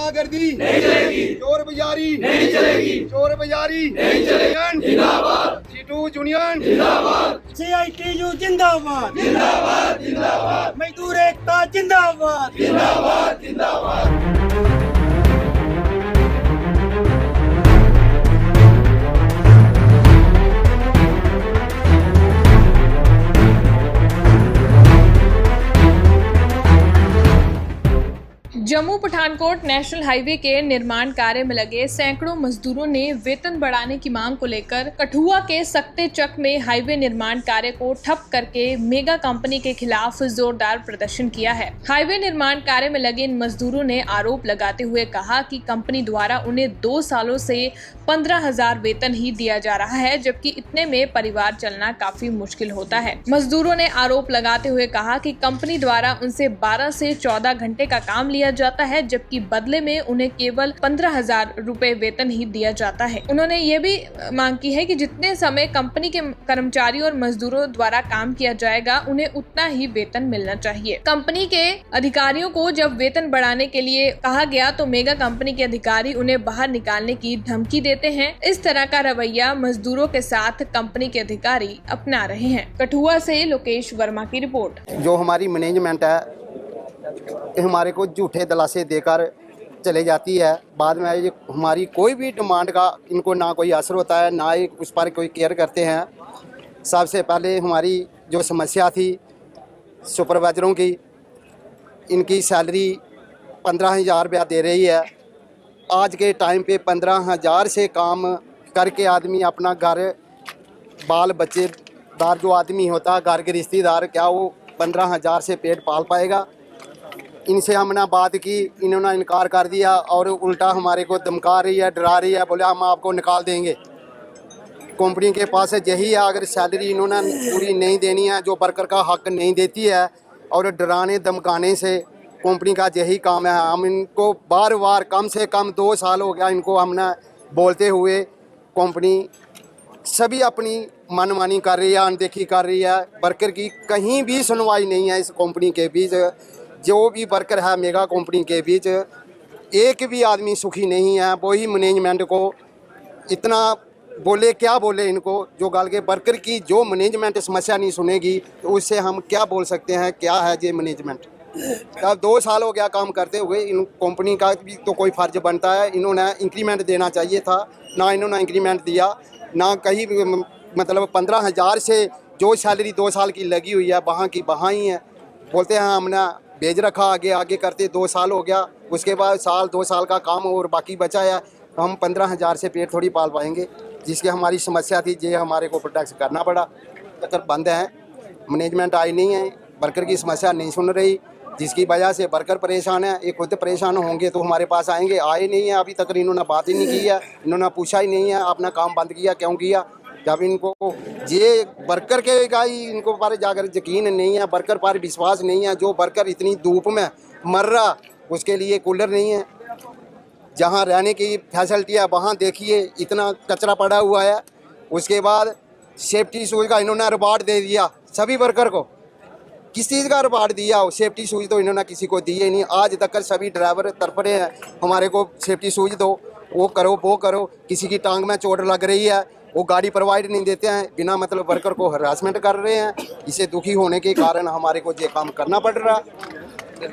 गुंडागर्दी नहीं चलेगी, चोर बाजारी नहीं चलेगी, चोर बाजारी नहीं चलेगी। जिंदाबाद सीटू यूनियन, जिंदाबाद CITU जिंदाबाद, जिंदाबाद जिंदाबाद, मजदूर एकता जिंदाबाद, जिंदाबाद जिंदाबाद। जम्मू पठानकोट नेशनल हाईवे के निर्माण कार्य में लगे सैकड़ों मजदूरों ने वेतन बढ़ाने की मांग को लेकर कठुआ के सकते चक में हाईवे निर्माण कार्य को ठप करके मेगा कंपनी के खिलाफ जोरदार प्रदर्शन किया है। हाईवे निर्माण कार्य में लगे इन मजदूरों ने आरोप लगाते हुए कहा कि कंपनी द्वारा उन्हें 2 सालों से 15,000 वेतन ही दिया जा रहा है, जबकि इतने में परिवार चलना काफी मुश्किल होता है। मजदूरों ने आरोप लगाते हुए कहा कि कंपनी द्वारा उनसे 12 से 14 घंटे का काम लिया जाता है, जबकि बदले में उन्हें केवल 15,000 रुपए वेतन ही दिया जाता है। उन्होंने ये भी मांग की है कि जितने समय कंपनी के कर्मचारियों और मजदूरों द्वारा काम किया जाएगा, उन्हें उतना ही वेतन मिलना चाहिए। कंपनी के अधिकारियों को जब वेतन बढ़ाने के लिए कहा गया तो मेगा कंपनी के अधिकारी उन्हें बाहर निकालने की धमकी देते हैं। इस तरह का रवैया मजदूरों के साथ कंपनी के अधिकारी अपना रहे हैं। कठुआ से लोकेश वर्मा की रिपोर्ट। जो हमारी मैनेजमेंट है हमारे को झूठे दिलासे देकर चले जाती है, बाद में ये हमारी कोई भी डिमांड का इनको ना कोई असर होता है, ना ही उस पर कोई केयर करते हैं। सबसे पहले हमारी जो समस्या थी सुपरवाइजरों की, इनकी सैलरी 15,000 रुपया दे रही है। आज के टाइम पे 15,000 से काम करके आदमी अपना घर बाल बच्चेदार जो आदमी होता है, घर के रिश्तेदार, क्या वो 15,000 से पेट पाल पाएगा? इनसे हमने बात की, इन्होंने इनकार कर दिया और उल्टा हमारे को धमका रही है, डरा रही है, बोले हम आपको निकाल देंगे। कंपनी के पास यही है, अगर सैलरी इन्होंने पूरी नहीं देनी है, जो वर्कर का हक नहीं देती है, और डराने धमकाने से कंपनी का यही काम है। हम इनको बार बार कम से कम 2 साल हो गया इनको हमने बोलते हुए, कंपनी सभी अपनी मनमानी कर रही है, अनदेखी कर रही है। वर्कर की कहीं भी सुनवाई नहीं है। इस कंपनी के बीच जो भी वर्कर है मेगा कंपनी के बीच एक भी आदमी सुखी नहीं है। वही मैनेजमेंट को इतना बोले, क्या बोले इनको, जो गाल के वर्कर की जो मैनेजमेंट समस्या नहीं सुनेगी तो उससे हम क्या बोल सकते हैं? क्या है ये मैनेजमेंट? अब 2 साल हो गया काम करते हुए, इन कंपनी का भी तो कोई फ़र्ज बनता है। इन्होंने इंक्रीमेंट देना चाहिए था, ना इन्होंने इंक्रीमेंट दिया, ना कहीं मतलब 15,000 से जो सैलरी 2 साल की लगी हुई है वहाँ की वहाँ ही है। बोलते हैं हमने भेज रखा, आगे आगे करते 2 साल हो गया, उसके बाद 2 साल का काम और बाकी बचा है, तो हम 15,000 से पेट थोड़ी पाल पाएंगे। जिसकी हमारी समस्या थी ये हमारे को प्रोटेक्ट करना पड़ा। चक्कर बंद है, मैनेजमेंट आई नहीं है, वर्कर की समस्या नहीं सुन रही, जिसकी वजह से वर्कर परेशान है। ये खुद परेशान होंगे तो हमारे पास आएंगे, आए नहीं है अभी तक, इन्होंने बात ही नहीं की है, इन्होंने पूछा ही नहीं है अपना काम बंद किया क्यों किया। जब इनको ये वर्कर के का ही इनको पर जाकर यकीन नहीं है, वर्कर पर विश्वास नहीं है। जो वर्कर इतनी धूप में मर रहा, उसके लिए कूलर नहीं है, जहाँ रहने की फैसिलिटी है वहाँ देखिए इतना कचरा पड़ा हुआ है। उसके बाद सेफ्टी शूज़ का इन्होंने रिवार्ड दे दिया सभी वर्कर को। किस चीज़ का रिवार्ड दिया? सेफ्टी शूज़ तो इन्होंने किसी को दिए नहीं। आज तक सभी ड्राइवर तरफड़े हैं, हमारे को सेफ्टी शूज़ दो, वो करो वो करो। किसी की टांग में चोट लग रही है, वो गाड़ी प्रोवाइड नहीं देते हैं, बिना मतलब वर्कर को हरासमेंट कर रहे हैं। इसे दुखी होने के कारण हमारे को ये काम करना पड़ रहा है।